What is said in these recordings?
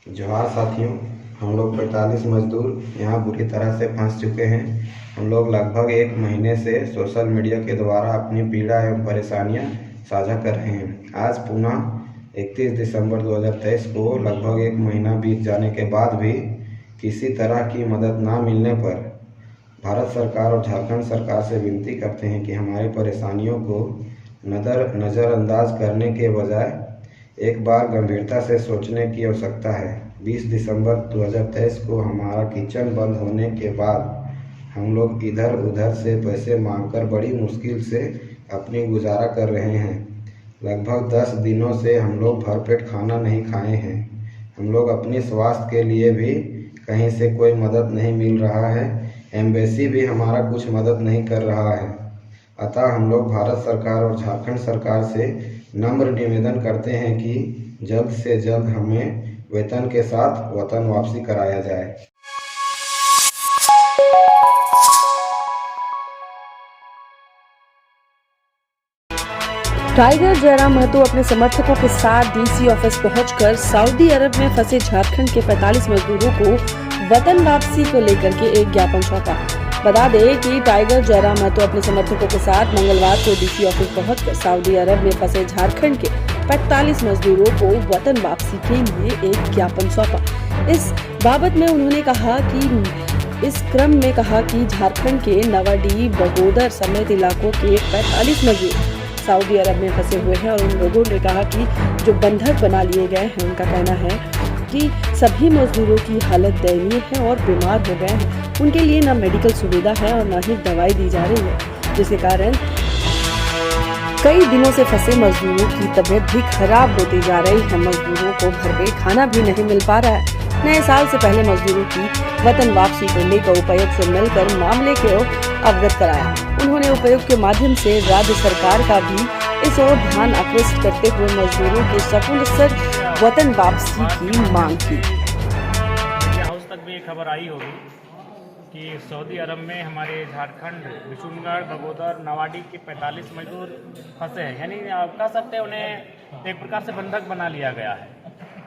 जोहार साथियों, हम लोग 45 मजदूर यहाँ बुरी तरह से फंस चुके हैं। हम लोग लगभग एक महीने से सोशल मीडिया के द्वारा अपनी पीड़ा एवं परेशानियाँ साझा कर रहे हैं। आज पुनः 31 दिसंबर 2023 को लगभग एक महीना बीत जाने के बाद भी किसी तरह की मदद ना मिलने पर भारत सरकार और झारखंड सरकार से विनती करते हैं कि हमारी परेशानियों को नज़रअंदाज करने के बजाय एक बार गंभीरता से सोचने की आवश्यकता है। 20 दिसंबर 2023 को हमारा किचन बंद होने के बाद हम लोग इधर उधर से पैसे मांगकर बड़ी मुश्किल से अपनी गुजारा कर रहे हैं। लगभग 10 दिनों से हम लोग भरपेट खाना नहीं खाए हैं। हम लोग अपने स्वास्थ्य के लिए भी कहीं से कोई मदद नहीं मिल रहा है। एम्बेसी भी हमारा कुछ मदद नहीं कर रहा है। अतः हम लोग भारत सरकार और झारखंड सरकार से नम्र निवेदन करते हैं कि जल्द से जल्द हमें वेतन के साथ वतन वापसी कराया जाए। टाइगर जयराम महतो अपने समर्थकों के साथ डीसी ऑफिस पहुंचकर सऊदी अरब में फंसे झारखंड के 45 मजदूरों को वतन वापसी को लेकर के एक ज्ञापन सौंपा। बता दें कि टाइगर जयराम महतो अपने समर्थकों के साथ मंगलवार को डीसी ऑफिस पहुंचकर सऊदी अरब में फंसे झारखंड के 45 मजदूरों को वतन वापसी के लिए एक ज्ञापन सौंपा। इस बाबत में उन्होंने कहा कि इस क्रम में कहा कि झारखंड के नवाडी, बगोदर समेत इलाकों के 45 मजदूर सऊदी अरब में फंसे हुए हैं और उन लोगों ने कहा कि जो बंधक बना लिए गए हैं, उनका कहना है कि सभी मजदूरों की हालत दयनीय है और बीमार हो गए हैं। उनके लिए न मेडिकल सुविधा है और न ही दवाई दी जा रही है, जिसके कारण कई दिनों से फंसे मजदूरों की तबीयत भी खराब होती जा रही है। मजदूरों को भरपेट खाना भी नहीं मिल पा रहा है। नए साल से पहले मजदूरों की वतन वापसी को लेकर उपायुक्त से मिलकर मामले को अवगत कराया। उन्होंने उपायुक्त के माध्यम से राज्य सरकार का भी इस ओर ध्यान आकृष्ट करते हुए मजदूरों के सकुशल वतन वापसी की मांग की। हाउस तक भी खबर आई होगी कि सऊदी अरब में हमारे झारखंड, बिशुनगढ़, बगोदर, नवाडी के 45 मजदूर फंसे हैं। यानी आप कह सकते हैं उन्हें एक प्रकार से बंधक बना लिया गया है।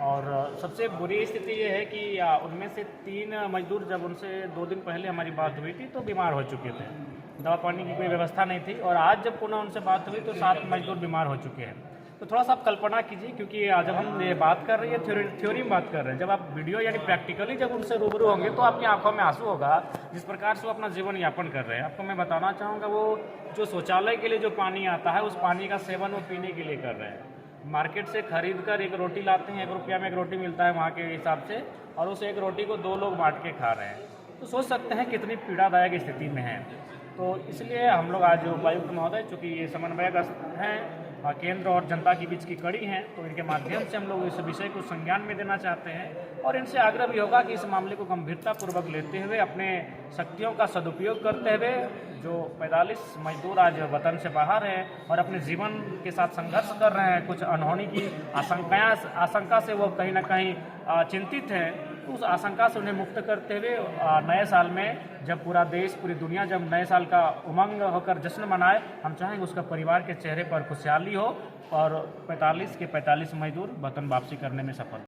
और सबसे बुरी स्थिति ये है कि उनमें से 3 मजदूर जब उनसे 2 दिन पहले हमारी बात हुई थी तो बीमार हो चुके थे। दवा पानी की कोई व्यवस्था नहीं थी। और आज जब पुनः उनसे बात हुई तो 7 मजदूर बीमार हो चुके हैं। तो थोड़ा सा आप कल्पना कीजिए, क्योंकि जब हम ये बात कर रहे हैं थ्योरी में बात कर रहे हैं, जब आप वीडियो यानी प्रैक्टिकली जब उनसे रूबरू होंगे तो आपकी आंखों में आंसू होगा जिस प्रकार से वो अपना जीवन यापन कर रहे हैं। आपको मैं बताना चाहूँगा, वो जो शौचालय के लिए जो पानी आता है उस पानी का सेवन वो पीने के लिए कर रहे हैं। मार्केट से खरीद कर एक रोटी लाते हैं, 1 रुपया में एक रोटी मिलता है वहाँ के हिसाब से, और उस एक रोटी को 2 लोग बांट के खा रहे हैं। तो सोच सकते हैं कितनी पीड़ादायक स्थिति में है। तो इसलिए हम लोग आज उपायुक्त महोदय, चूँकि ये समन्वयक हैं केंद्र और जनता के बीच की कड़ी हैं, तो इनके माध्यम से हम लोग इस विषय को संज्ञान में देना चाहते हैं और इनसे आग्रह भी होगा कि इस मामले को गंभीरतापूर्वक लेते हुए अपने शक्तियों का सदुपयोग करते हुए जो 45 मजदूर आज वतन से बाहर हैं और अपने जीवन के साथ संघर्ष कर रहे हैं, कुछ अनहोनी की आशंका से वो कहीं ना कहीं चिंतित हैं, तो उस आशंका से उन्हें मुक्त करते हुए नए साल में जब पूरा देश, पूरी दुनिया जब नए साल का उमंग होकर जश्न मनाए, हम चाहेंगे उसका परिवार के चेहरे पर खुशहाली हो और 45 के 45 मजदूर वतन वापसी करने में सफल।